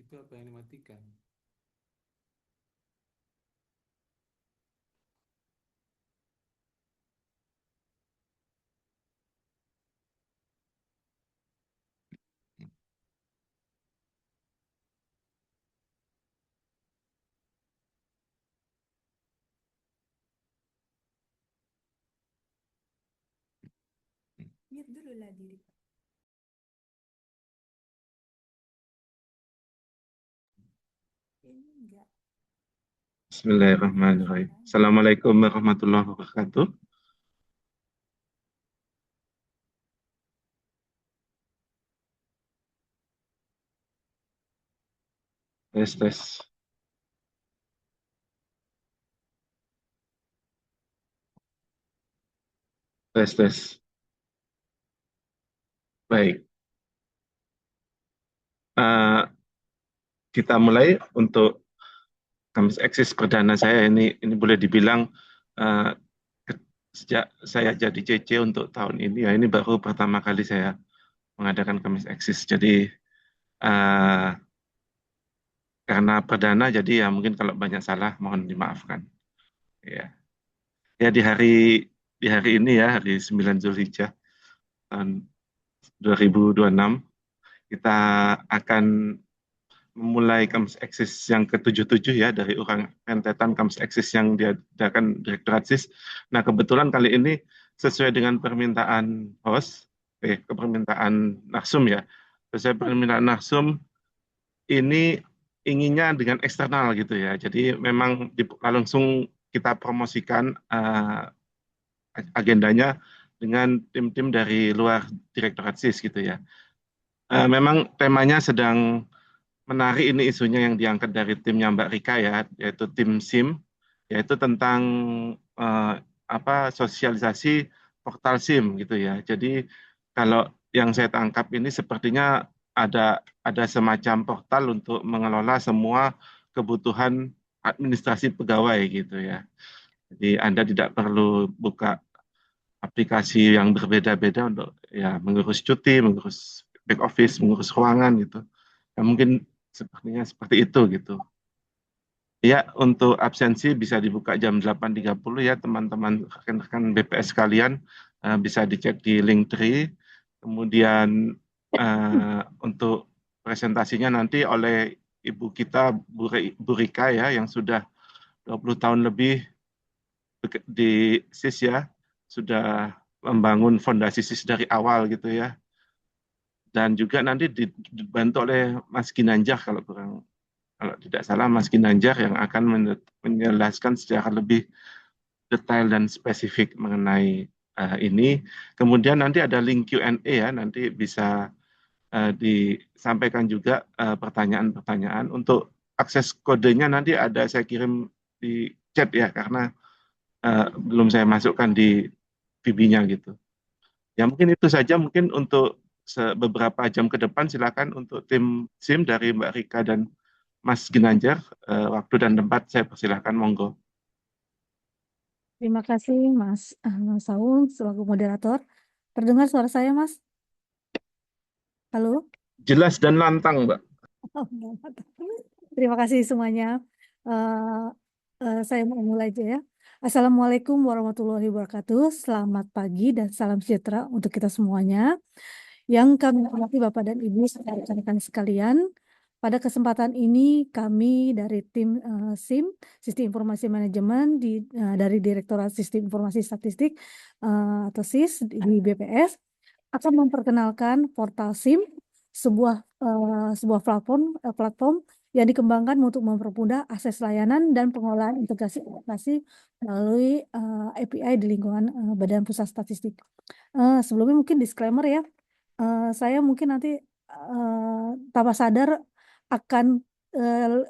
Itu apa yang dimatikan? Mute dulu lah diri. Ini enggak. Bismillahirrahmanirrahim. Assalamualaikum warahmatullahi wabarakatuh. Tes, tes, tes, tes. Baik, Eh, kita mulai untuk Kamis Eksis perdana saya ini boleh dibilang eh, sejak saya jadi CC untuk tahun ini ya ini baru pertama kali saya mengadakan Kamis Eksis. Jadi eh, karena perdana jadi ya mungkin kalau banyak salah mohon dimaafkan. Ya, ya di hari ini ya hari 9 Zulhijjah tahun 2026 kita akan memulai Kamus Eksis yang ke-77 ya dari urang rentetan Kamus Eksis yang diadakan Direktorat SIS. Nah, kebetulan kali ini sesuai dengan permintaan host, permintaan Narsum ya. Sesuai permintaan Narsum ini inginnya dengan eksternal gitu ya. Jadi memang langsung kita promosikan agendanya dengan tim-tim dari luar Direktorat SIS gitu ya. Memang temanya sedang menarik ini isunya yang diangkat dari timnya Mbak Rika ya, yaitu tim SIM, yaitu tentang eh, sosialisasi portal SIM gitu ya. Jadi kalau yang saya tangkap ini sepertinya ada semacam portal untuk mengelola semua kebutuhan administrasi pegawai gitu ya. Jadi Anda tidak perlu buka aplikasi yang berbeda-beda untuk ya mengurus cuti, mengurus back office, mengurus ruangan gitu. Ya, mungkin sepertinya seperti itu gitu. Ya, untuk absensi bisa dibuka jam 8.30 ya teman-teman rekan-rekan BPS sekalian. Bisa dicek di Linktree. Kemudian untuk presentasinya nanti oleh Ibu kita Bu Rika ya yang sudah 20 tahun lebih di SIS ya, sudah membangun fondasi SIS dari awal gitu ya. Dan juga nanti dibantu oleh Mas Ginanjar kalau tidak salah Mas Ginanjar yang akan menjelaskan secara lebih detail dan spesifik mengenai ini. Kemudian nanti ada link Q&A ya, nanti bisa disampaikan juga pertanyaan-pertanyaan. Untuk akses kodenya nanti ada saya kirim di chat ya, karena belum saya masukkan di VB-nya gitu. Ya mungkin itu saja mungkin untuk beberapa jam ke depan silakan untuk tim SIM dari Mbak Rika dan Mas Ginanjar, waktu dan tempat saya persilahkan, monggo. Terima kasih Mas Saung selaku moderator. Terdengar suara saya Mas? Halo? Jelas dan lantang, Mbak. Terima kasih semuanya. Eh, saya mau mulai aja ya. Assalamualaikum warahmatullahi wabarakatuh. Selamat pagi dan salam sejahtera untuk kita semuanya. Yang kami hormati Bapak dan Ibu serta rekan-rekan sekalian. Pada kesempatan ini kami dari tim SIM, Sistem Informasi Manajemen dari Direktorat Sistem Informasi Statistik atau SIS di BPS akan memperkenalkan portal SIM, sebuah platform yang dikembangkan untuk mempermudah akses layanan dan pengelolaan integrasi aplikasi melalui API di lingkungan Badan Pusat Statistik. Sebelumnya mungkin disclaimer ya, saya mungkin nanti tanpa sadar akan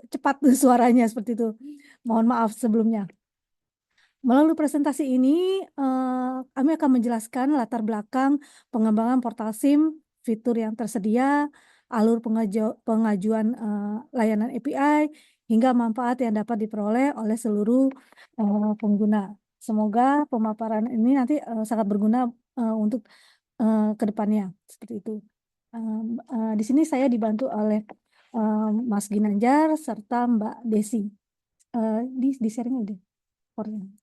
cepat suaranya seperti itu. Mohon maaf sebelumnya. Melalui presentasi ini, kami akan menjelaskan latar belakang pengembangan portal SIM, fitur yang tersedia, alur pengajuan layanan API, hingga manfaat yang dapat diperoleh oleh seluruh pengguna. Semoga pemaparan ini nanti sangat berguna untuk ke depannya, seperti itu. Di sini saya dibantu oleh Mas Ginanjar serta Mbak Desi. Di sharing udah.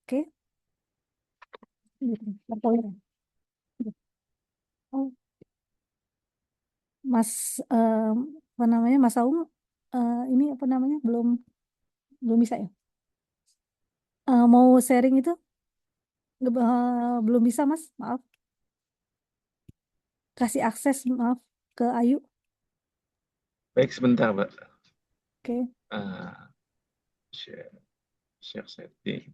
Oke. Gitu. Oh, Mas apa namanya Mas Aung ini apa namanya belum bisa ya? Mau sharing itu belum bisa Mas, maaf. Kasih akses maaf ke Ayu. Baik, sebentar, Mbak. Oke. Ah, share setting.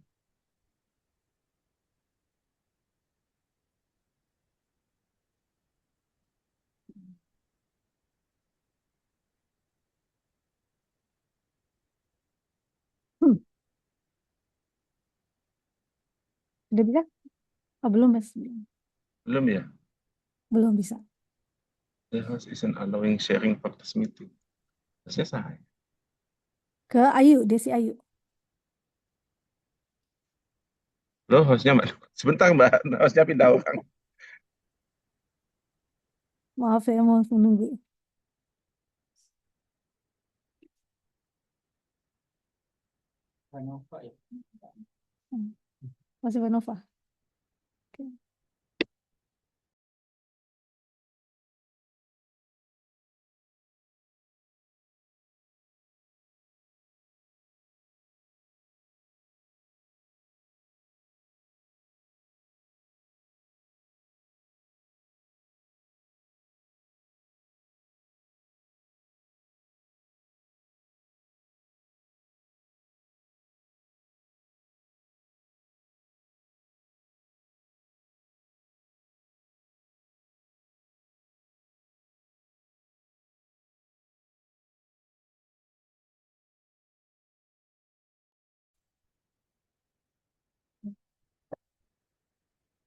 Hmm, udah bisa? Oh, belum Mas. Belum ya? Belum bisa. The host isn't allowing sharing for this meeting. Selesai. Ke Ayu, Desi Ayu. Loh, hostnya Mbak. Sebentar, Mbak. Hostnya pindah orang. Maaf ya mau menunggu. Hmm, Masih Vanova. Oke.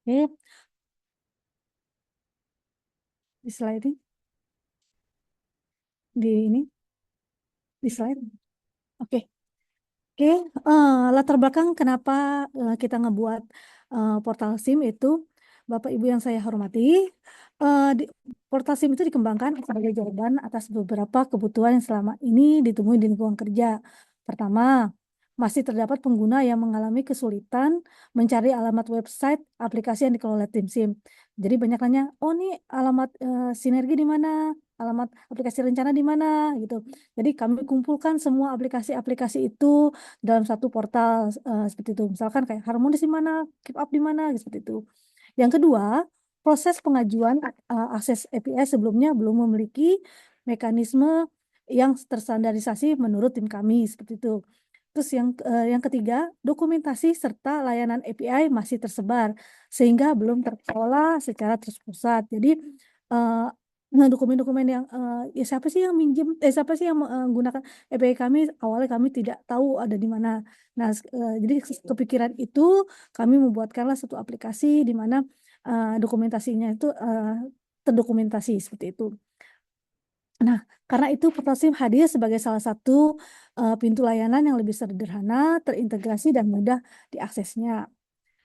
Oke, di slide di ini di slide. Oke. Oke, latar belakang kenapa kita ngebuat portal SIM itu, Bapak Ibu yang saya hormati, portal SIM itu dikembangkan sebagai jawaban atas beberapa kebutuhan yang selama ini ditemui di lingkungan kerja. Pertama, masih terdapat pengguna yang mengalami kesulitan mencari alamat website aplikasi yang dikelola tim SIM. Jadi banyak nanya, oh nih alamat sinergi di mana, alamat aplikasi rencana di mana, gitu. Jadi kami kumpulkan semua aplikasi-aplikasi itu dalam satu portal seperti itu. Misalkan kayak Harmonis di mana, Keep Up di mana, seperti itu. Yang kedua, proses pengajuan akses API sebelumnya belum memiliki mekanisme yang terstandarisasi menurut tim kami seperti itu. Terus yang ketiga, dokumentasi serta layanan API masih tersebar sehingga belum terkelola secara terpusat. Jadi dokumen-dokumen yang ya siapa sih yang minjem, siapa sih yang menggunakan API kami, awalnya kami tidak tahu ada di mana. Nah, jadi kepikiran itu kami membuatkanlah satu aplikasi di mana dokumentasinya itu terdokumentasi seperti itu. Nah, karena itu portal SIM hadir sebagai salah satu pintu layanan yang lebih sederhana, terintegrasi dan mudah diaksesnya.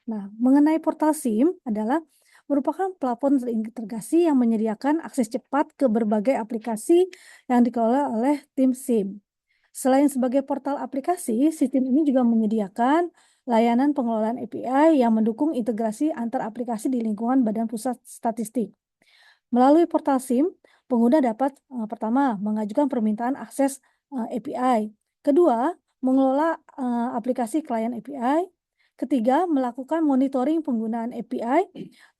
Nah, mengenai portal SIM adalah merupakan platform terintegrasi yang menyediakan akses cepat ke berbagai aplikasi yang dikelola oleh tim SIM. Selain sebagai portal aplikasi, sistem ini juga menyediakan layanan pengelolaan API yang mendukung integrasi antar aplikasi di lingkungan Badan Pusat Statistik. Melalui portal SIM, pengguna dapat pertama mengajukan permintaan akses API, kedua mengelola aplikasi klien API, ketiga melakukan monitoring penggunaan API,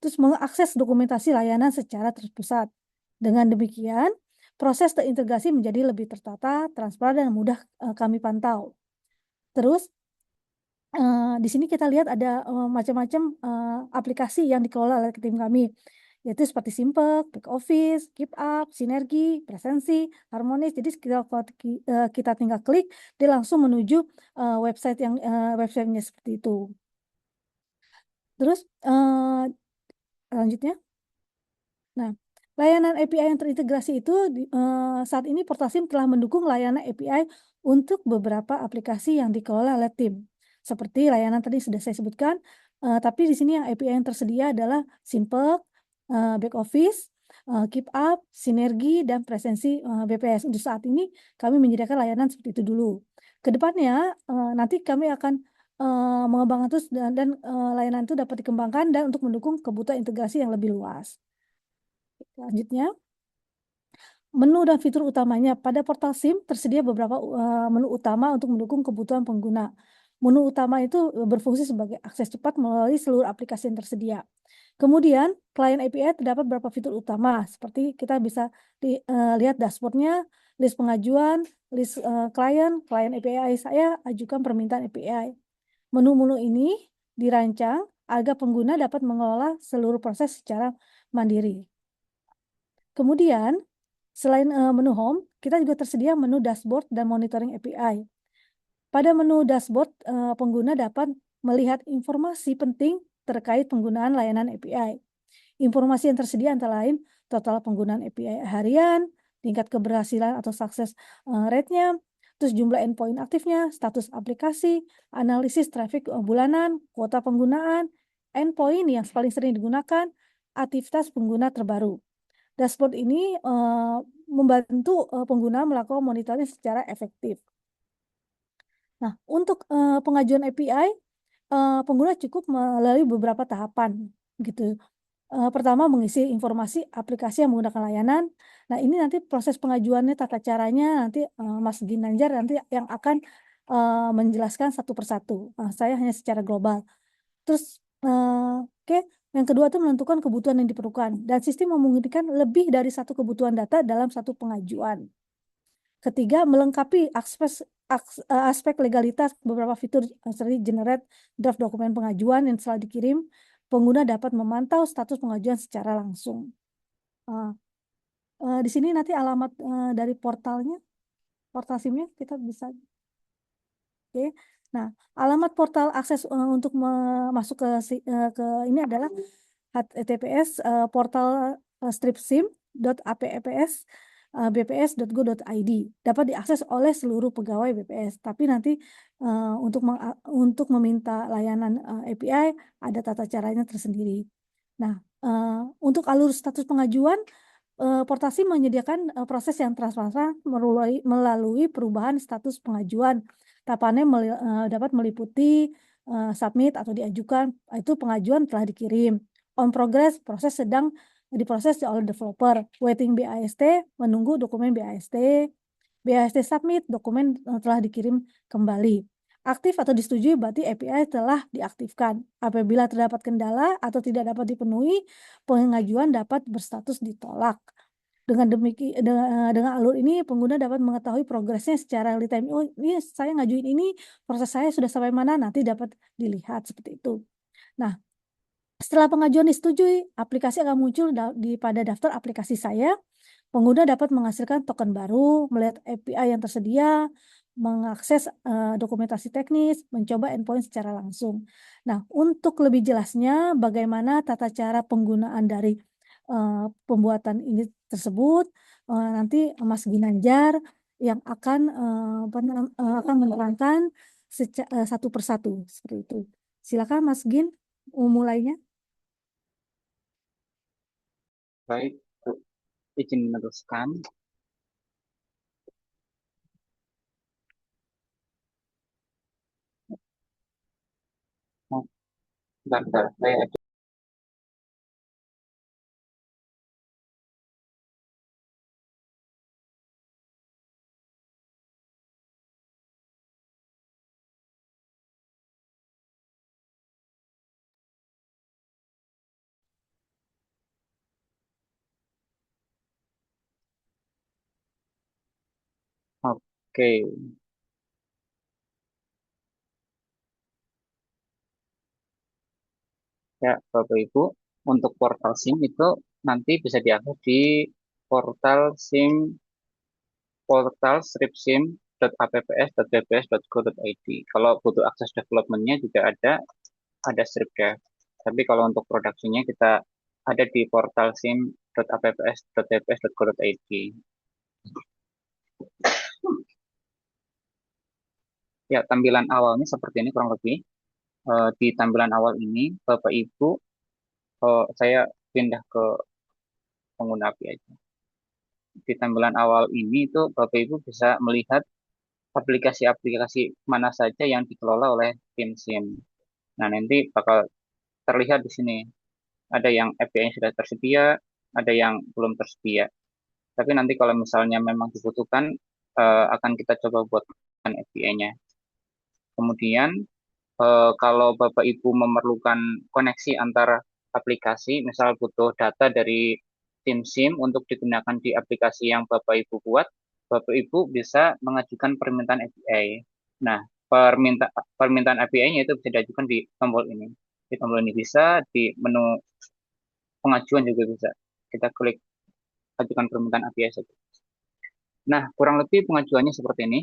terus mengakses dokumentasi layanan secara terpusat. Dengan demikian, proses terintegrasi menjadi lebih tertata, transparan, dan mudah kami pantau. Terus di sini kita lihat ada macam-macam aplikasi yang dikelola oleh tim kami, yaitu seperti Simpek, Back Office, Keep Up, Sinergi, Presensi, Harmonis. Jadi kita tinggal klik, dia langsung menuju websitenya seperti itu. Terus selanjutnya, nah layanan API yang terintegrasi itu saat ini Portasim telah mendukung layanan API untuk beberapa aplikasi yang dikelola oleh tim. Seperti layanan tadi sudah saya sebutkan, tapi di sini yang API yang tersedia adalah Simpek, Back Office, keep up, sinergi, dan presensi BPS. Untuk saat ini kami menyediakan layanan seperti itu dulu. Kedepannya nanti kami akan mengembangkan terus dan layanan itu dapat dikembangkan dan untuk mendukung kebutuhan integrasi yang lebih luas. Selanjutnya, menu dan fitur utamanya. Pada portal SIM tersedia beberapa menu utama untuk mendukung kebutuhan pengguna. Menu utama itu berfungsi sebagai akses cepat melalui seluruh aplikasi yang tersedia. Kemudian, klien API terdapat beberapa fitur utama, seperti kita bisa lihat dashboardnya, list pengajuan, list klien API saya, ajukan permintaan API. Menu-menu ini dirancang agar pengguna dapat mengelola seluruh proses secara mandiri. Kemudian, selain menu home, kita juga tersedia menu dashboard dan monitoring API. Pada menu dashboard, pengguna dapat melihat informasi penting terkait penggunaan layanan API. Informasi yang tersedia antara lain total penggunaan API harian, tingkat keberhasilan atau sukses rate-nya, terus jumlah endpoint aktifnya, status aplikasi, analisis traffic bulanan, kuota penggunaan, endpoint yang paling sering digunakan, aktivitas pengguna terbaru. Dashboard ini membantu pengguna melakukan monitoring secara efektif. Nah, untuk pengajuan API, pengguna cukup melalui beberapa tahapan, gitu. Pertama, mengisi informasi aplikasi yang menggunakan layanan. Nah, ini nanti proses pengajuannya, tata caranya nanti Mas Ginanjar nanti yang akan menjelaskan satu persatu. Saya hanya secara global. Terus, oke, yang kedua itu menentukan kebutuhan yang diperlukan dan sistem memungkinkan lebih dari satu kebutuhan data dalam satu pengajuan. Ketiga, melengkapi aspek legalitas beberapa fitur seperti generate draft dokumen pengajuan yang telah dikirim, pengguna dapat memantau status pengajuan secara langsung. Di sini nanti alamat dari portalnya, portal SIM-nya kita bisa. Oke. Nah, alamat portal akses untuk masuk ke ini adalah https portal stripsim.apps bps.go.id, dapat diakses oleh seluruh pegawai BPS. Tapi nanti untuk meminta layanan API ada tata caranya tersendiri. Nah, untuk alur status pengajuan, Portasi menyediakan proses yang transparan melalui perubahan status pengajuan. Tahapannya dapat meliputi submit atau diajukan, itu pengajuan telah dikirim. On progress, proses sedang diproses oleh developer. Waiting BAST, menunggu dokumen BAST. BAST submit, dokumen telah dikirim kembali. Aktif atau disetujui berarti API telah diaktifkan. Apabila terdapat kendala atau tidak dapat dipenuhi, pengajuan dapat berstatus ditolak. Dengan demikian, dengan alur ini pengguna dapat mengetahui progresnya secara real time. Oh, ini saya ngajuin ini, proses saya sudah sampai mana, nanti dapat dilihat seperti itu. Nah, setelah pengajuan disetujui, aplikasi akan muncul pada daftar aplikasi saya. Pengguna dapat menghasilkan token baru, melihat API yang tersedia, mengakses dokumentasi teknis, mencoba endpoint secara langsung. Nah, untuk lebih jelasnya bagaimana tata cara penggunaan dari pembuatan ini tersebut, nanti Mas Ginanjar yang akan menerangkan satu persatu seperti itu. Silakan Mas Gin, mulainya. Baik, izin meneruskan. Bentar, saya ada. Oke, ya Bapak Ibu, untuk portal SIM itu nanti bisa diakses di portal SIM portal stripsim.apps.bps.go.id. Kalau butuh akses development-nya juga ada stripdev. Tapi kalau untuk produksinya kita ada di portal sim.apps.bps.go.id. Ya, tampilan awalnya seperti ini kurang lebih. Di tampilan awal ini, Bapak Ibu, saya pindah ke pengguna API aja. Di tampilan awal ini itu Bapak Ibu bisa melihat aplikasi-aplikasi mana saja yang dikelola oleh tim SIM. Nah, nanti bakal terlihat di sini. Ada yang API yang sudah tersedia, ada yang belum tersedia. Tapi nanti kalau misalnya memang dibutuhkan, akan kita coba buatkan API-nya. Kemudian, kalau Bapak Ibu memerlukan koneksi antar aplikasi, misal butuh data dari tim SIM untuk digunakan di aplikasi yang Bapak Ibu buat, Bapak Ibu bisa mengajukan permintaan API. Nah, permintaan API-nya itu bisa diajukan di tombol ini. Di tombol ini bisa, di menu pengajuan juga bisa. Kita klik ajukan permintaan API saja. Nah, kurang lebih pengajuannya seperti ini.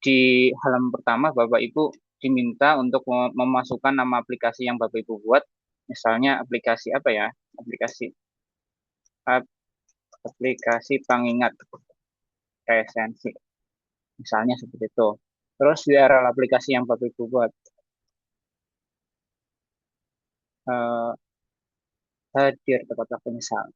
Di halaman pertama, Bapak Ibu diminta untuk memasukkan nama aplikasi yang Bapak Ibu buat. Misalnya aplikasi apa ya? Aplikasi pengingat esensi. Misalnya seperti itu. Terus URL aplikasi yang Bapak Ibu buat. Hadir tempat waktu misal.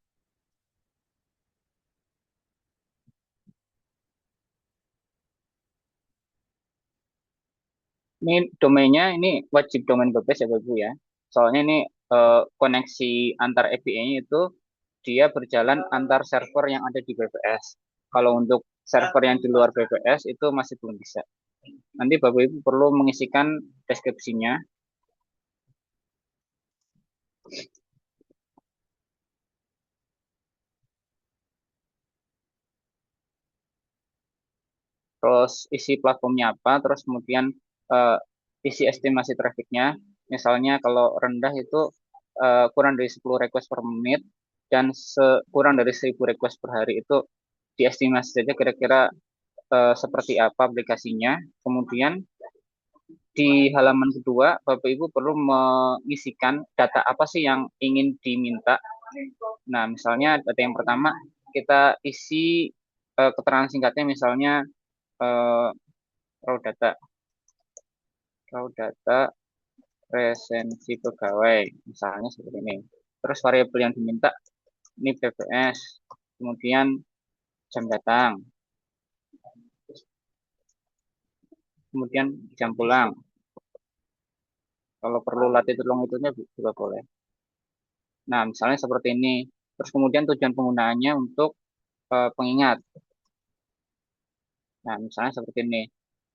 Ini domainnya ini wajib domain BPS ya Bapak Ibu ya. Soalnya ini koneksi antar API-nya itu dia berjalan antar server yang ada di BPS. Kalau untuk server yang di luar BPS itu masih belum bisa. Nanti Bapak Ibu perlu mengisikan deskripsinya. Terus isi platformnya apa, terus kemudian isi estimasi trafficnya. Misalnya kalau rendah itu kurang dari 10 request per menit dan kurang dari 1000 request per hari itu diestimasi saja kira-kira seperti apa aplikasinya. Kemudian di halaman kedua, Bapak Ibu perlu mengisikan data apa sih yang ingin diminta. Nah, misalnya data yang pertama kita isi keterangan singkatnya misalnya uh, raw data resensi pegawai misalnya seperti ini. Terus variabel yang diminta ini BPS, kemudian jam datang, kemudian jam pulang. Kalau perlu latitude longitudenya juga boleh. Nah, misalnya seperti ini. Terus kemudian tujuan penggunaannya untuk pengingat. Nah, misalnya seperti ini.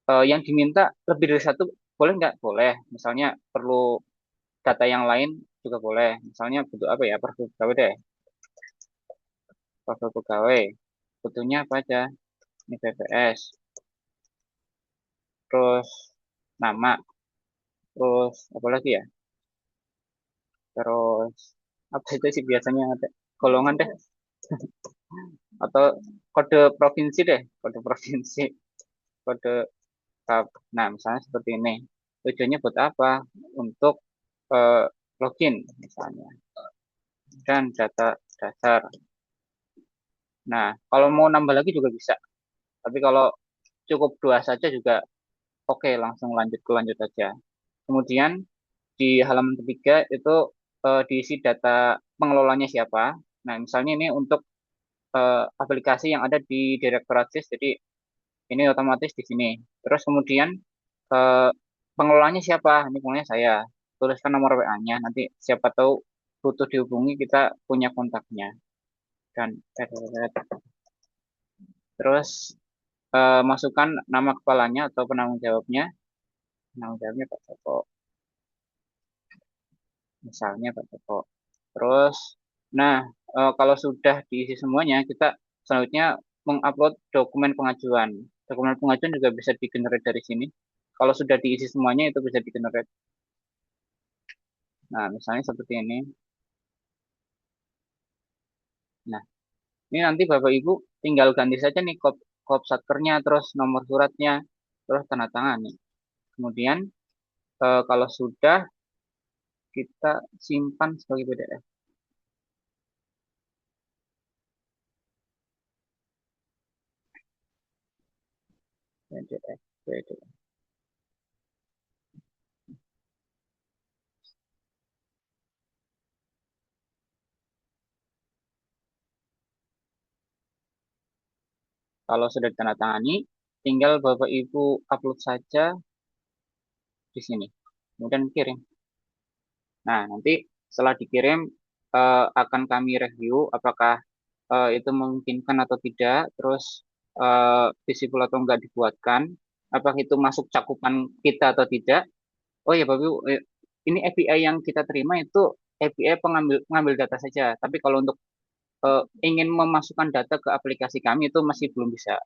Yang diminta lebih dari satu boleh nggak? Boleh. Misalnya perlu data yang lain juga boleh. Misalnya butuh apa ya? Profil pegawai deh. Profil pegawai. Butuhnya apa aja? Ini BPS. Terus nama. Terus apa lagi ya? Terus apa itu sih biasanya ada golongan deh. Atau kode provinsi deh. Kode provinsi. Kode tab. Nah, misalnya seperti ini. Tujuannya buat apa? Untuk login misalnya. Dan data dasar. Nah, kalau mau nambah lagi juga bisa. Tapi kalau cukup dua saja juga oke, langsung lanjut aja. Kemudian di halaman ketiga itu diisi data pengelolanya siapa. Nah, misalnya ini untuk aplikasi yang ada di Direktorat SIS, jadi ini otomatis di sini. Terus kemudian eh, pengelolanya siapa? Ini pengelolanya saya. Tuliskan nomor WA-nya. Nanti siapa tahu butuh dihubungi kita punya kontaknya. Dan terus masukkan nama kepalanya atau penanggung jawabnya. Penanggung jawabnya Pak Joko. Misalnya Pak Joko. Terus, nah kalau sudah diisi semuanya, kita selanjutnya mengupload dokumen pengajuan. Dokumen pengajuan juga bisa di-generate dari sini. Kalau sudah diisi semuanya itu bisa di-generate. Nah, misalnya seperti ini. Nah, ini nanti Bapak Ibu tinggal ganti saja nih kop satkernya, terus nomor suratnya, terus tanda tangan nih. Kemudian kalau sudah kita simpan sebagai PDF. PDF. Kalau sudah ditandatangani, tinggal Bapak Ibu upload saja di sini. Kemudian kirim. Nah, nanti setelah dikirim akan kami review apakah itu memungkinkan atau tidak, terus visible atau enggak dibuatkan, apakah itu masuk cakupan kita atau tidak. Oh ya, Bapak Ibu, ini API yang kita terima itu API pengambil data saja. Tapi kalau untuk ingin memasukkan data ke aplikasi kami itu masih belum bisa.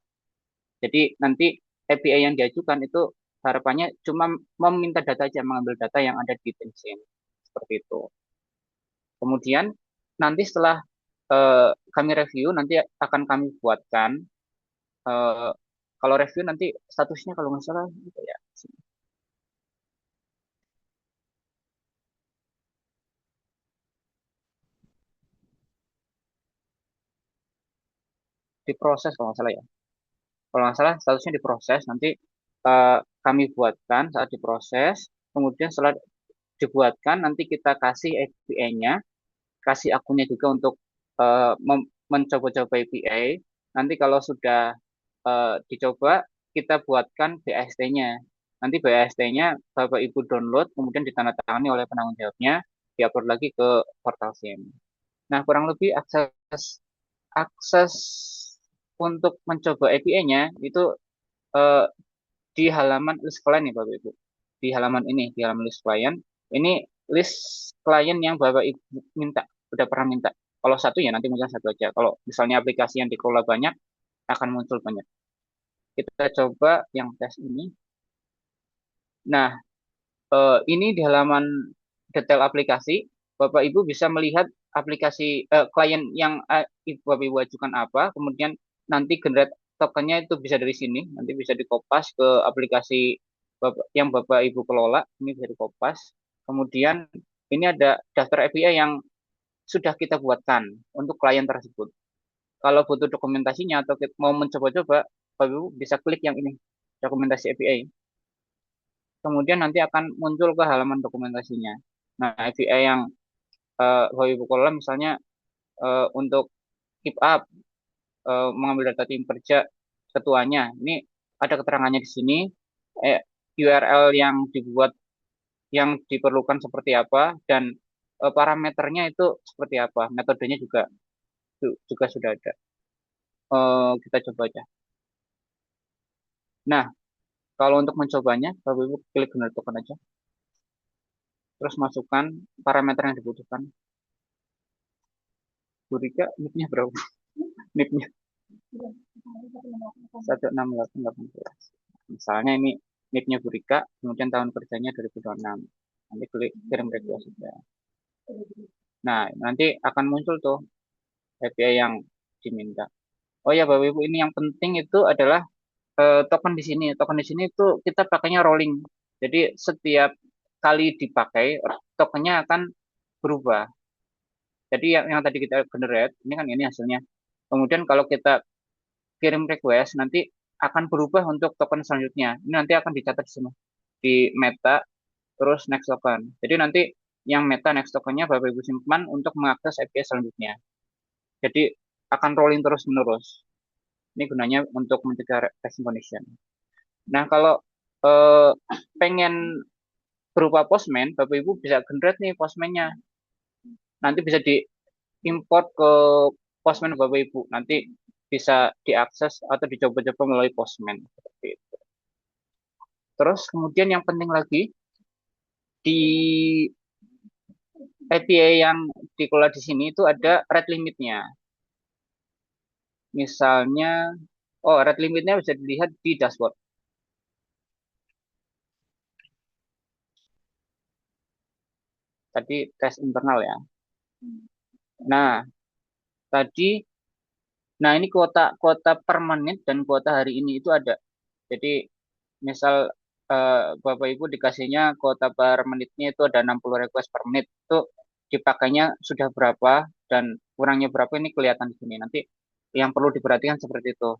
Jadi nanti API yang diajukan itu harapannya cuma meminta data aja, mengambil data yang ada di TeamSim. Seperti itu. Kemudian nanti setelah kami review, nanti akan kami buatkan. eh, Kalau review nanti statusnya kalau nggak salah gitu ya. Diproses kalau nggak salah ya. Kalau nggak salah statusnya diproses, nanti kami buatkan saat diproses. Kemudian setelah dibuatkan, nanti kita kasih API-nya, kasih akunnya juga untuk mencoba-coba API. Nanti kalau sudah dicoba, kita buatkan BAST-nya. Nanti BAST-nya Bapak Ibu download, kemudian ditandatangani oleh penanggung jawabnya, diupload lagi ke portal SIM. Nah, kurang lebih akses akses untuk mencoba API-nya itu eh, di halaman list klien nih Bapak Ibu. Di halaman ini, di halaman list klien. Ini list klien yang Bapak Ibu minta, sudah pernah minta. Kalau satu ya nanti muncul satu aja. Kalau misalnya aplikasi yang dikelola banyak, akan muncul banyak. Kita coba yang tes ini. Nah, ini di halaman detail aplikasi, Bapak Ibu bisa melihat aplikasi klien yang Bapak Ibu ajukan apa, kemudian nanti generate tokennya itu bisa dari sini, nanti bisa dikopas ke aplikasi yang Bapak Ibu kelola, ini bisa dikopas. Kemudian ini ada daftar API yang sudah kita buatkan untuk klien tersebut. Kalau butuh dokumentasinya atau mau mencoba-coba, Bapak Ibu bisa klik yang ini, dokumentasi API. Kemudian nanti akan muncul ke halaman dokumentasinya. Nah, API yang Bapak Ibu kelola misalnya untuk keep up, mengambil data tim kerja ketuanya. Ini ada keterangannya di sini, URL yang dibuat, yang diperlukan seperti apa, dan parameternya itu seperti apa. Metodenya juga sudah ada. Kita coba aja. Nah, kalau untuk mencobanya, Bapak Ibu klik generate token aja. Terus masukkan parameter yang dibutuhkan. Burika, NIP-nya berapa? NIP-nya 16818. Misalnya ini NIP-nya Burika, kemudian tahun kerjanya 2026. Nanti klik kirim request sudah. Nah, nanti akan muncul tuh API yang diminta. Oh ya, Bapak Ibu, ini yang penting itu adalah token di sini. Token di sini itu kita pakainya rolling. Jadi setiap kali dipakai, tokennya akan berubah. Jadi yang tadi kita generate, ini kan ini hasilnya. Kemudian kalau kita kirim request, nanti akan berubah untuk token selanjutnya. Ini nanti akan dicatat di sini. Di meta, terus next token. Jadi nanti yang meta next tokennya Bapak Ibu simpan untuk mengakses API selanjutnya. Jadi akan rolling terus-menerus. Ini gunanya untuk mencegah resting condition. Nah, kalau eh, pengen berupa postman, Bapak Ibu bisa generate nih postman-nya. Nanti bisa diimport ke postman Bapak Ibu. Nanti bisa diakses atau dicoba-coba melalui postman. Seperti itu. Terus kemudian yang penting lagi, di API yang dikelola di sini itu ada rate limitnya. Misalnya, oh rate limitnya bisa dilihat di dashboard. Tadi tes internal ya. Nah, tadi, nah ini kuota kuota per menit dan kuota hari ini itu ada. Jadi, misal Bapak Ibu dikasihnya kuota per menitnya itu ada 60 request per menit. Itu dipakainya sudah berapa dan kurangnya berapa ini kelihatan di sini. Nanti yang perlu diperhatikan seperti itu.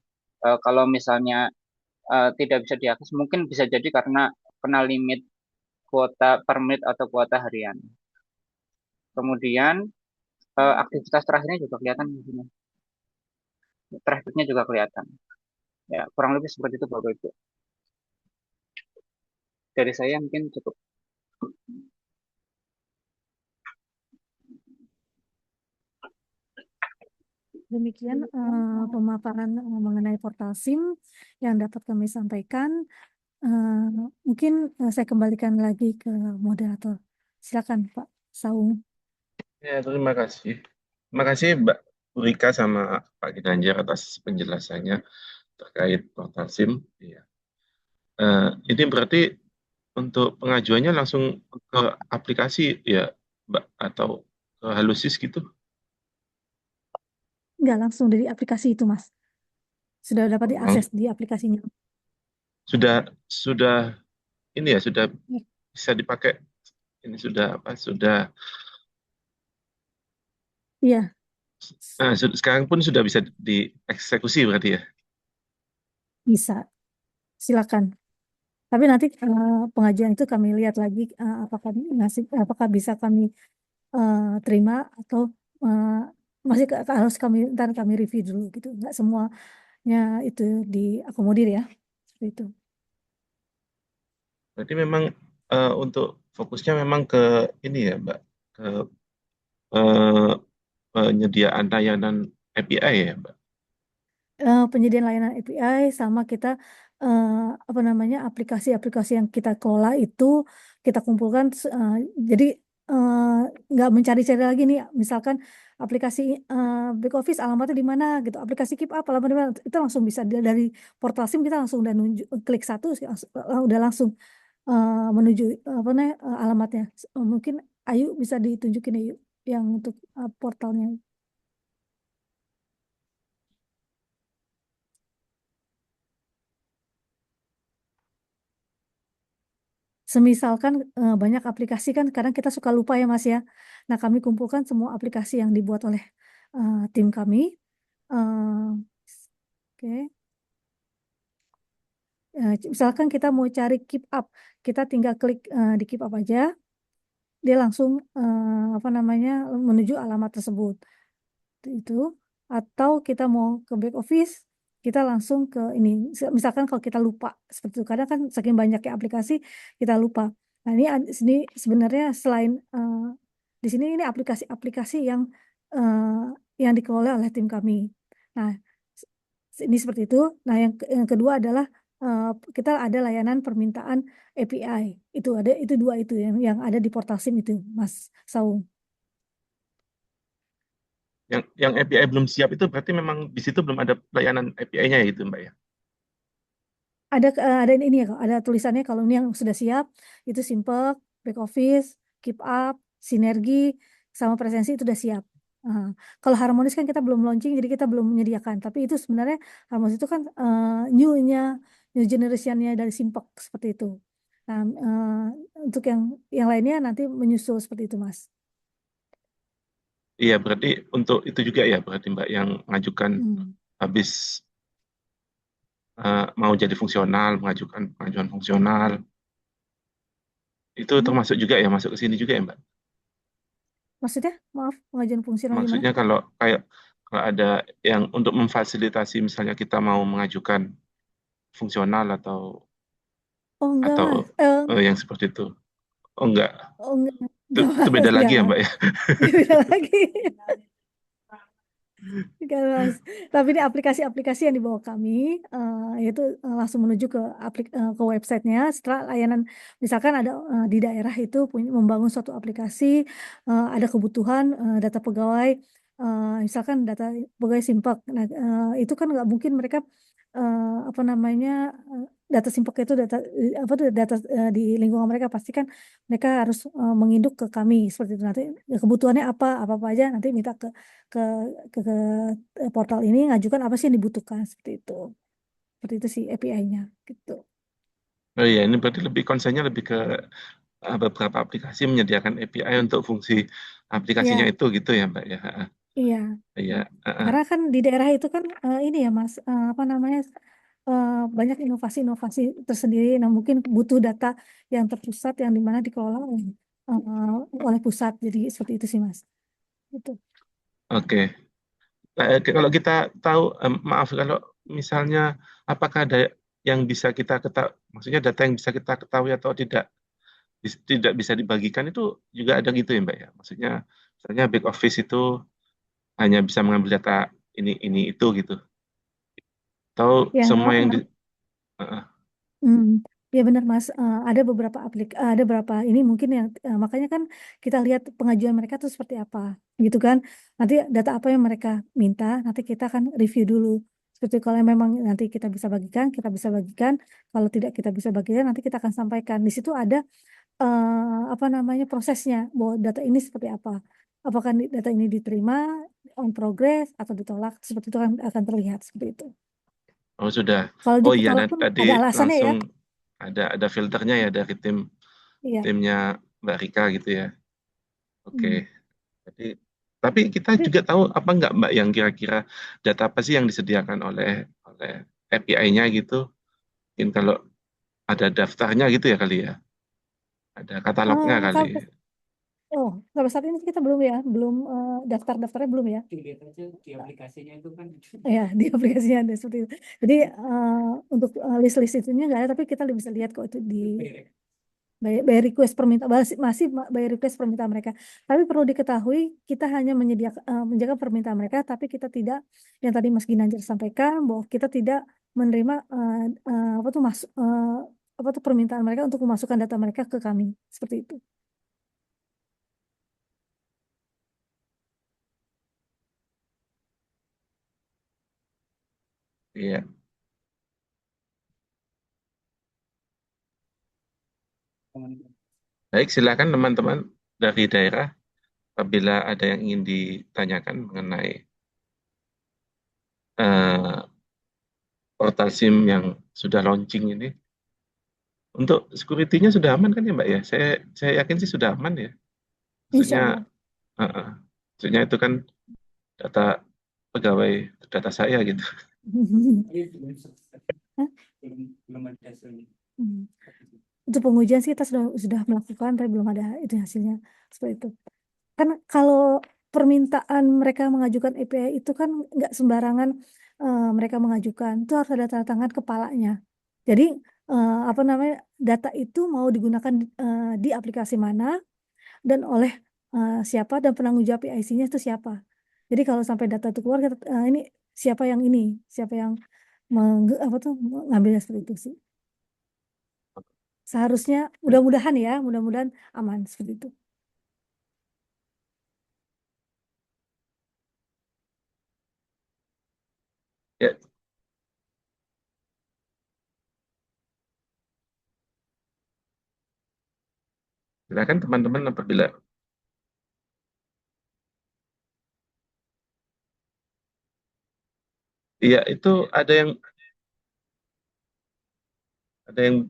Kalau misalnya tidak bisa diakses, mungkin bisa jadi karena kena limit kuota per menit atau kuota harian. Kemudian aktivitas terakhirnya juga kelihatan di sini. Trafficnya juga kelihatan. Ya, kurang lebih seperti itu Bapak Ibu. Dari saya mungkin cukup. Demikian pemaparan mengenai portal SIM yang dapat kami sampaikan. Mungkin saya kembalikan lagi ke moderator. Silakan Pak Saung. Ya, terima kasih. Terima kasih Mbak Rika sama Pak Ginanjar atas penjelasannya terkait portal SIM. Iya. Ini berarti untuk pengajuannya langsung ke aplikasi ya, Mbak, atau ke Halusis gitu? Nggak langsung dari aplikasi itu, Mas. Sudah dapat Oh, diakses di aplikasinya. sudah ini ya, sudah Ya, bisa dipakai. Ini sudah apa? Sudah iya, sekarang pun sudah bisa dieksekusi berarti ya. bisa. Silakan. Tapi nanti pengajuan itu kami lihat lagi apakah bisa kami terima atau eh, masih harus ntar kami review dulu gitu. Nggak semuanya itu diakomodir ya. Seperti itu. Berarti memang untuk fokusnya memang ke ini ya, Mbak, ke eh, penyediaan layanan API ya, Mbak. Penyediaan layanan API sama kita eh, apa namanya aplikasi-aplikasi yang kita kelola itu kita kumpulkan jadi eh, nggak mencari-cari lagi nih misalkan aplikasi back office alamatnya di mana gitu aplikasi keep up alamatnya di mana itu langsung bisa dari portal SIM kita langsung udah nunjuk klik satu udah langsung menuju apa namanya alamatnya. Mungkin Ayu bisa ditunjukin Ayu yang untuk portalnya. Semisalkan banyak aplikasi kan kadang kita suka lupa ya Mas ya. Nah kami kumpulkan semua aplikasi yang dibuat oleh tim kami. Oke, misalkan kita mau cari keep up, kita tinggal klik di keep up aja, dia langsung apa namanya menuju alamat tersebut. Itu atau kita mau ke back office kita langsung ke ini misalkan kalau kita lupa seperti itu kadang kan saking banyaknya aplikasi kita lupa nah sini sebenarnya selain di sini ini aplikasi-aplikasi yang dikelola oleh tim kami nah ini seperti itu nah yang kedua adalah eh, kita ada layanan permintaan API itu ada itu dua itu yang ada di portal SIM itu Mas Saung. Yang API belum siap itu berarti memang di situ belum ada layanan API-nya ya gitu, Mbak ya. Ada ini ya, Kak, ada tulisannya kalau ini yang sudah siap itu simple, back office, keep up, sinergi, sama presensi itu udah siap. Nah, kalau harmonis kan kita belum launching, jadi kita belum menyediakan. Tapi itu sebenarnya harmonis itu kan new generation-nya dari Simpek seperti itu. Nah, untuk yang lainnya nanti menyusul seperti itu, Mas. Iya, berarti untuk itu juga ya, berarti Mbak yang mengajukan Hmm. habis mau jadi fungsional, mengajukan pengajuan fungsional, itu Hmm. termasuk juga ya, masuk ke sini juga ya, Mbak. Maksudnya, maaf, pengajuan fungsional gimana? Maksudnya kalau ada yang untuk memfasilitasi misalnya kita mau mengajukan fungsional Oh enggak, atau Mas. yang seperti itu. Oh enggak, Oh enggak, itu Mas, beda lagi ya jangan. Mbak ya. Beda lagi. Kan, Mas. Tapi ini aplikasi-aplikasi yang dibawa kami yaitu langsung menuju ke websitenya. Setelah layanan, misalkan ada di daerah itu punya membangun suatu aplikasi, ada kebutuhan data pegawai, misalkan data pegawai Simpek. Nah, itu kan nggak mungkin mereka apa namanya data Simpek itu data apa tuh data di lingkungan mereka pasti kan mereka harus menginduk ke kami seperti itu nanti kebutuhannya apa apa aja nanti minta ke ke portal ini ngajukan apa sih yang dibutuhkan seperti itu sih API-nya gitu. Oh iya, ini berarti lebih konsennya lebih ke beberapa aplikasi menyediakan API untuk fungsi aplikasinya Iya, itu gitu ya Mbak ya. iya. Iya, Karena kan di daerah itu kan ini ya Mas, apa namanya banyak inovasi-inovasi tersendiri. Nah mungkin butuh data yang terpusat yang dimana dikelola oleh pusat. Jadi seperti itu sih Mas. Itu. Oke. Kalau kita tahu, maaf kalau misalnya apakah ada yang bisa kita ketahui, maksudnya data yang bisa kita ketahui atau tidak bisa dibagikan itu juga ada gitu ya Mbak ya. Maksudnya misalnya back office itu hanya bisa mengambil data ini itu gitu. Atau Ya, semua yang di hmm, ya benar Mas. Ada beberapa ada beberapa ini mungkin yang makanya kan kita lihat pengajuan mereka tuh seperti apa, gitu kan? Nanti data apa yang mereka minta, nanti kita akan review dulu. Seperti kalau memang nanti kita bisa bagikan, kita bisa bagikan. Kalau tidak kita bisa bagikan, nanti kita akan sampaikan. Di situ ada apa namanya prosesnya, bahwa data ini seperti apa. Apakah data ini diterima, on progress atau ditolak, seperti itu akan terlihat seperti itu. oh sudah. Kalau Oh iya, ditolak pun tadi ada alasannya ya. langsung ada filternya ya dari Iya. timnya Mbak Rika gitu ya. Oke. Hmm. Jadi, tapi kita Tapi juga tahu apa nggak Mbak yang kira-kira data apa sih yang disediakan oleh API-nya gitu? Mungkin kalau ada daftarnya gitu ya kali ya, ada katalognya kali. kalau sampai saat ini kita belum ya, belum daftarnya belum ya. Dilihat aja di aplikasinya itu kan. Ya, di aplikasinya ada seperti itu. Jadi untuk list-list itunya nggak ada, tapi kita bisa lihat kok itu di by request permintaan, masih by request permintaan mereka. Tapi perlu diketahui kita hanya menyediakan menjaga permintaan mereka, tapi kita tidak, yang tadi Mas Ginanjar sampaikan, bahwa kita tidak menerima apa tuh apa tuh permintaan mereka untuk memasukkan data mereka ke kami seperti itu. Iya. Baik, silakan teman-teman dari daerah apabila ada yang ingin ditanyakan mengenai eh, portal SIM yang sudah launching ini. Untuk security-nya sudah aman kan ya Mbak ya? Saya yakin sih sudah aman ya. Insya Maksudnya, Allah. eh, eh, maksudnya itu kan data pegawai, data saya gitu. Hah? Belum ada hasilnya. Hmm. Untuk pengujian sih kita sudah melakukan, tapi belum ada itu hasilnya seperti itu. Kan kalau permintaan mereka mengajukan API itu kan nggak sembarangan mereka mengajukan, itu harus ada tanda tangan kepalanya. Jadi apa namanya, data itu mau digunakan di aplikasi mana dan oleh siapa, dan penanggung jawab PIC-nya itu siapa. Jadi kalau sampai data itu keluar, ini siapa yang apa tuh ngambilnya, seperti itu sih. Seharusnya mudah-mudahan ya, mudah-mudahan aman seperti itu. Ya, silakan teman-teman apabila iya itu ada yang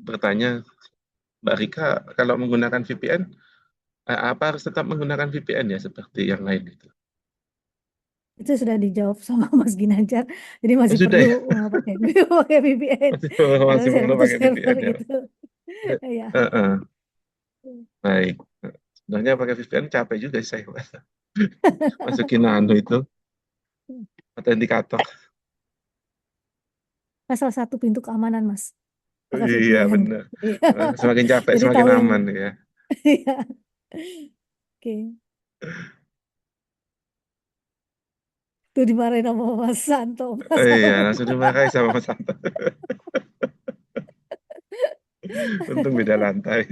bertanya Mbak Rika kalau menggunakan VPN apa harus tetap menggunakan VPN ya seperti yang lain itu. Itu sudah dijawab sama Mas Ginanjar. Jadi Oh masih sudah perlu ya, pakai pakai VPN karena masih perlu server to pakai server VPN ya. gitu. Ya. Heeh. Baik. Sebenarnya pakai VPN capek juga sih saya masukin nano itu autentikator. Nah, salah satu pintu keamanan, Mas. Pakai Iya VPN. benar. Iya. Semakin capek Jadi semakin tahu yang aman ya. iya. Oke. Itu dimarahin sama Mas Santo, Mas Iya, Santo. langsung dimarahi sama Mas Santo. Untung beda lantai.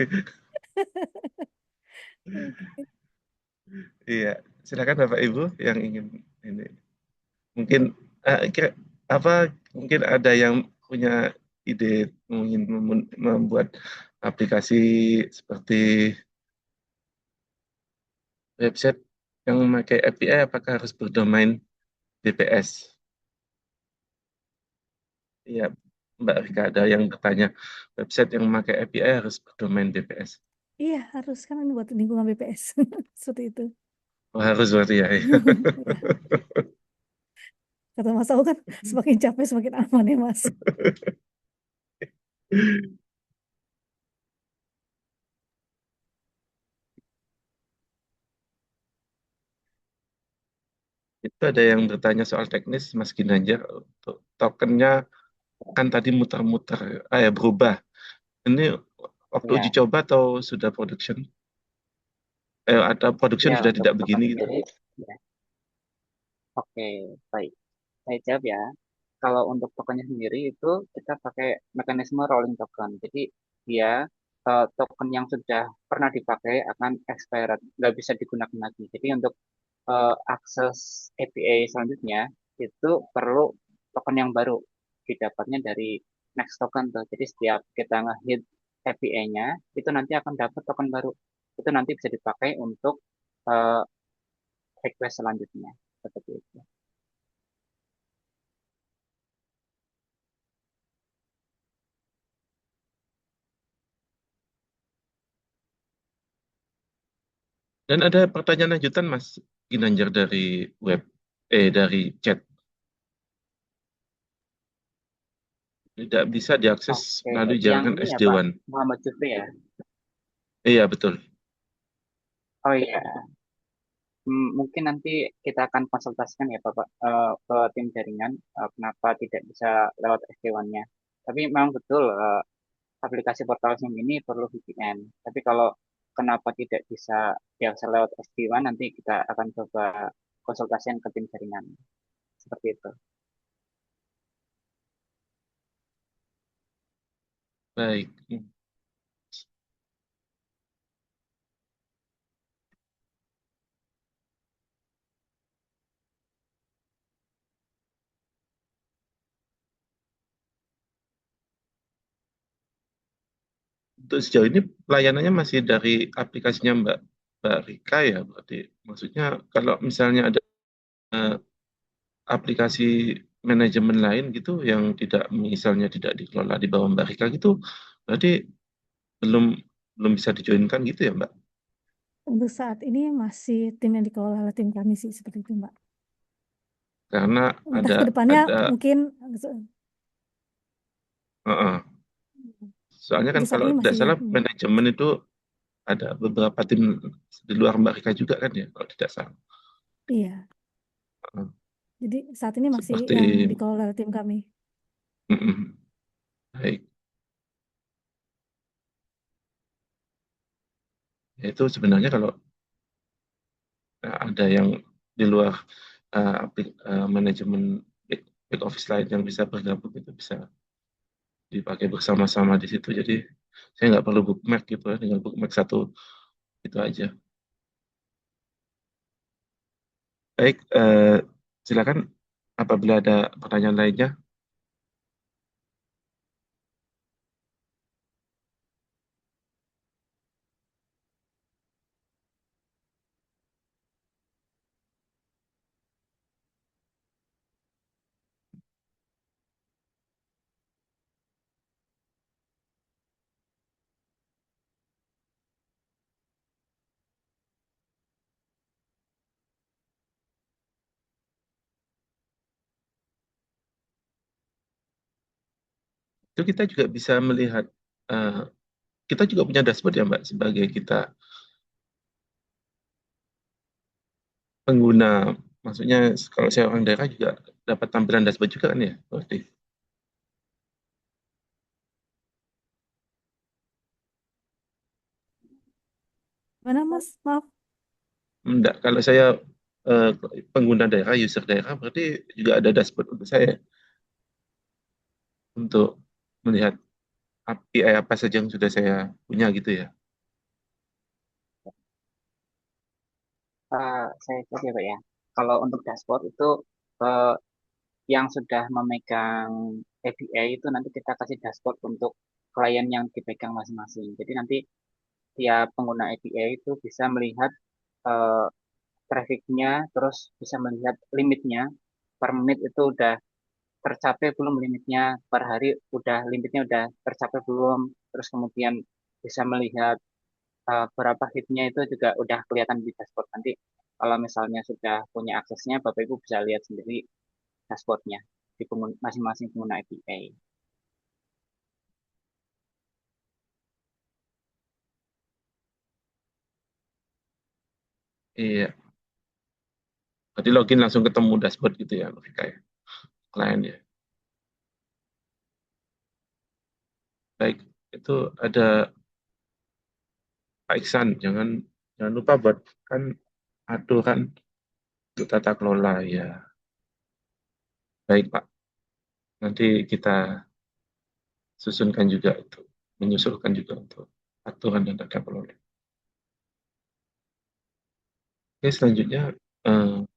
Iya, silakan Bapak Ibu yang ingin ini. Mungkin kira apa mungkin ada yang punya ide ingin membuat aplikasi seperti website yang memakai API apakah harus berdomain DPS? Iya, Mbak Rika ada yang bertanya website yang memakai API harus berdomain DPS. Iya, harus kan ini buat lingkungan BPS. Seperti itu. Oh, harus berarti ya. Ya. Kata Mas Au kan semakin capek semakin aman ya, Mas. Itu ada yang bertanya soal teknis Mas Ginanjar untuk tokennya kan tadi muter-muter, ya berubah. Ini waktu uji Ya, coba atau sudah production? Ada production ya sudah untuk tidak token begini gitu. sendiri, ya. Oke, baik. Saya jawab ya. Kalau untuk tokennya sendiri itu kita pakai mekanisme rolling token. Jadi dia token yang sudah pernah dipakai akan expired, nggak bisa digunakan lagi. Jadi untuk akses API selanjutnya itu perlu token yang baru didapatnya dari next token tuh. Jadi setiap kita ngehit API-nya itu nanti akan dapat token baru. Itu nanti bisa dipakai untuk eh, request selanjutnya seperti itu. Dan ada pertanyaan lanjutan Mas Ginanjar dari web, dari chat. Tidak bisa diakses Oke, melalui yang jaringan ini ya Pak, SD-WAN. Muhammad Jufri ya. Iya, betul. Oh iya, mungkin nanti kita akan konsultasikan ya Bapak ke tim jaringan kenapa tidak bisa lewat SD-WAN-nya. Tapi memang betul aplikasi portal SIM ini perlu VPN. Tapi kalau kenapa tidak bisa diakses lewat SD-WAN nanti kita akan coba konsultasikan ke tim jaringan. Seperti itu. Baik. Untuk sejauh ini pelayanannya masih dari aplikasinya Mbak Rika ya, berarti maksudnya kalau misalnya ada eh, aplikasi manajemen lain gitu yang tidak misalnya tidak dikelola di bawah Mbak Rika gitu, berarti belum belum bisa dijoinkan gitu ya Mbak? Untuk saat ini masih tim yang dikelola oleh tim kami sih seperti itu, Mbak. Karena Entah ada ke depannya ada mungkin uh-uh. Soalnya kan untuk saat kalau ini tidak masih salah manajemen itu ada beberapa tim di luar Mbak Rika juga kan ya kalau tidak salah. iya. Uh, Jadi saat ini masih Seperti yang dikelola oleh tim kami. mm-mm. Baik. Ya, itu sebenarnya kalau ada yang di luar manajemen back office lain yang bisa bergabung itu bisa dipakai bersama-sama di situ. Jadi saya nggak perlu bookmark gitu ya, tinggal bookmark satu itu aja. Baik, silakan apabila ada pertanyaan lainnya. Itu kita juga bisa melihat, eh, kita juga punya dashboard ya Mbak, sebagai kita pengguna. Maksudnya kalau saya orang daerah juga dapat tampilan dashboard juga kan ya? Berarti. Mana Mas? Maaf. Enggak, kalau saya eh, pengguna daerah, user daerah, berarti juga ada dashboard untuk saya untuk melihat API apa saja yang sudah saya punya gitu ya. Saya cek ya Pak ya. Kalau untuk dashboard itu eh, yang sudah memegang API itu nanti kita kasih dashboard untuk klien yang dipegang masing-masing. Jadi nanti tiap pengguna API itu bisa melihat eh, trafficnya, terus bisa melihat limitnya per menit itu udah tercapai belum limitnya, per hari udah limitnya udah tercapai belum, terus kemudian bisa melihat berapa hitnya itu juga udah kelihatan di dashboard. Nanti kalau misalnya sudah punya aksesnya, Bapak Ibu bisa lihat sendiri dashboardnya di masing-masing pengguna API. Iya, berarti login langsung ketemu dashboard gitu ya, Rika ya, klien ya. Baik, itu ada Pak Iksan, jangan lupa buat kan aturan untuk tata kelola ya. Baik Pak, nanti kita susunkan juga itu, menyusulkan juga untuk aturan dan tata kelola. Oke, selanjutnya eh,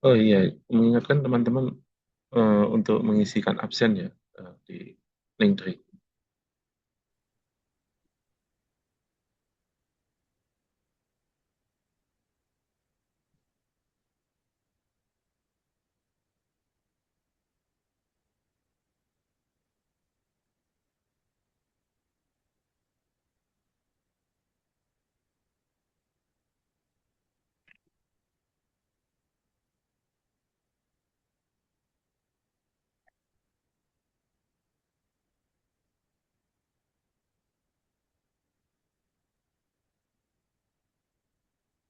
oh iya, mengingatkan teman-teman untuk mengisikan absen ya di Linktree.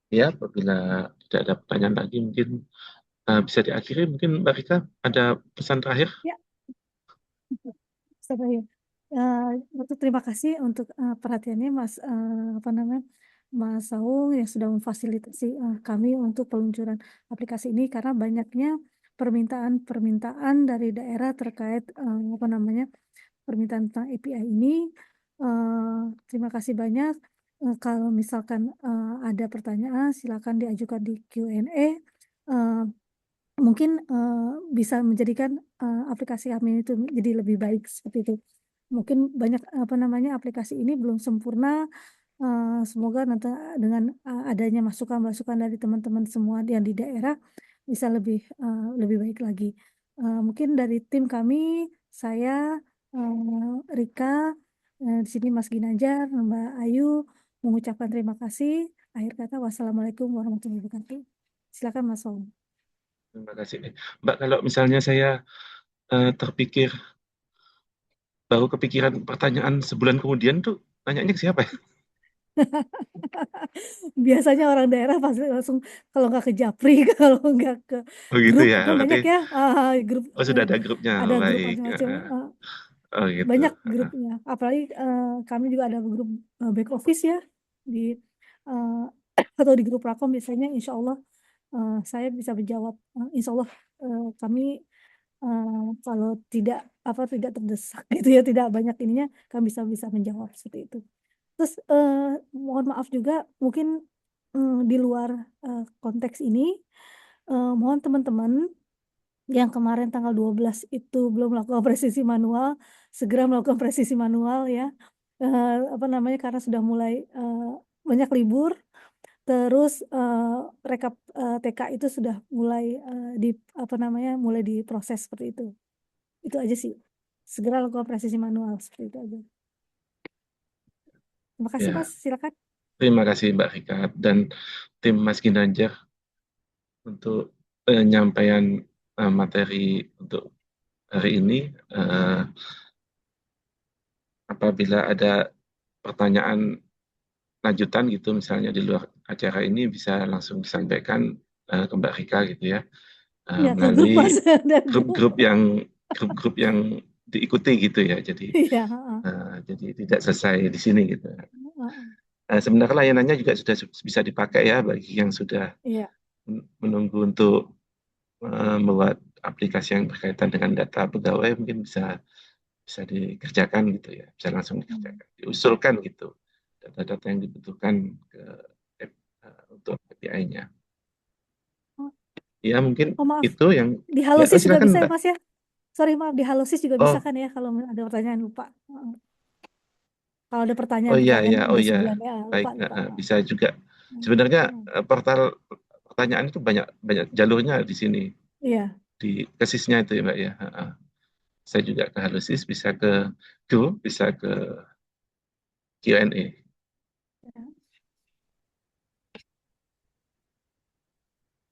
Ya, apabila tidak ada pertanyaan lagi, mungkin bisa diakhiri. Mungkin Mbak Rika ada pesan terakhir? Ya, saya terima kasih untuk perhatiannya apa namanya Mas Saung yang sudah memfasilitasi kami untuk peluncuran aplikasi ini karena banyaknya permintaan dari daerah terkait apa namanya permintaan tentang API ini. Terima kasih banyak. Kalau misalkan ada pertanyaan, silakan diajukan di Q&A. Mungkin bisa menjadikan aplikasi kami itu jadi lebih baik seperti itu. Mungkin banyak apa namanya aplikasi ini belum sempurna. Semoga nanti dengan adanya masukan-masukan dari teman-teman semua yang di daerah bisa lebih baik lagi. Mungkin dari tim kami, saya Rika, di sini Mas Ginanjar, Mbak Ayu mengucapkan terima kasih. Akhir kata, wassalamualaikum warahmatullahi wabarakatuh. Silakan Mas Saung. Terima kasih. Mbak, kalau misalnya saya terpikir, baru kepikiran pertanyaan sebulan kemudian tuh, nanyanya ke siapa ya? Biasanya orang daerah pasti langsung kalau nggak ke Japri, kalau nggak ke Oh gitu grup ya, kan berarti banyak ya grup sudah ada grupnya, ada grup baik. macam-macam Oh gitu. banyak grupnya. Apalagi kami juga ada grup back office ya di eh, atau di grup Rakom biasanya. Insya Allah saya bisa menjawab. Insya Allah kami kalau tidak terdesak gitu ya tidak banyak ininya kami bisa menjawab seperti itu. Terus mohon maaf juga mungkin di luar konteks ini mohon teman-teman yang kemarin tanggal 12 itu belum melakukan presisi manual segera melakukan presisi manual ya. Apa namanya karena sudah mulai banyak libur terus rekap TK itu sudah mulai di apa namanya mulai diproses seperti itu. Itu aja sih. Segera lakukan presisi manual seperti itu aja. Terima kasih Ya, Mas, silakan. terima kasih Mbak Rika dan tim Mas Ginanjar untuk penyampaian materi untuk hari ini. Apabila ada pertanyaan lanjutan gitu, misalnya di luar acara ini bisa langsung disampaikan ke Mbak Rika gitu ya, Ya ke grup melalui Mas, ada grup. grup yang diikuti gitu ya. Jadi Iya, jadi tidak selesai di sini gitu. heeh. Sebenarnya layanannya juga sudah bisa dipakai ya bagi yang sudah Iya. menunggu untuk membuat aplikasi yang berkaitan dengan data pegawai, mungkin bisa dikerjakan gitu ya, bisa langsung dikerjakan, diusulkan gitu data-data yang dibutuhkan ke untuk API-nya. Ya mungkin Oh maaf, itu yang di ya. Oh Halosis juga silakan bisa ya Mbak. Mas ya. Sorry maaf, di Halosis juga bisa Oh kan ya kalau ada pertanyaan lupa. Kalau ada Oh pertanyaan iya, pertanyaan iya, oh udah iya, sebulan ya, baik, lupa. bisa juga. Sebenarnya portal pertanyaan itu banyak banyak jalurnya di sini, Iya, di kesisnya itu ya Mbak ya. Saya juga ke Halusis, bisa ke Go, bisa ke Q&A.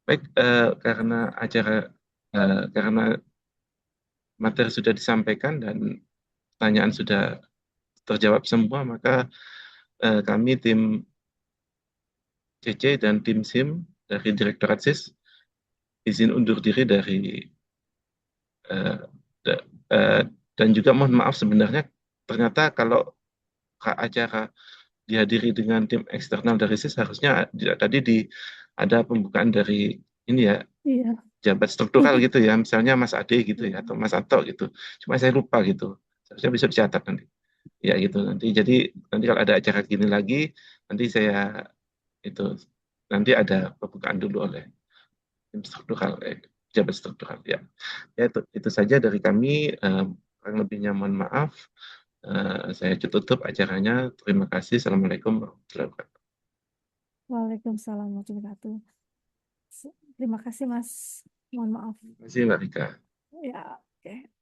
Baik, karena materi sudah disampaikan dan pertanyaan sudah terjawab semua, maka kami tim CC dan tim SIM dari Direktorat SIS izin undur diri dari eh, da- eh, dan juga mohon maaf sebenarnya ternyata kalau acara dihadiri dengan tim eksternal dari SIS harusnya tadi ada pembukaan dari ini ya, iya. jabat struktural gitu ya, misalnya Mas Ade gitu ya atau Mas Anto gitu. Cuma saya lupa gitu. Seharusnya bisa dicatat nanti. Ya gitu nanti. Jadi nanti kalau ada acara gini lagi, nanti saya itu nanti ada pembukaan dulu oleh tim struktural, jabat struktural ya. Ya itu saja dari kami. Kurang lebihnya mohon maaf. Saya tutup acaranya. Terima kasih. Assalamualaikum warahmatullahi wabarakatuh. Waalaikumsalam warahmatullahi wabarakatuh. Terima kasih Mas. Mohon maaf. Terima kasih Mbak Rika. Ya, oke.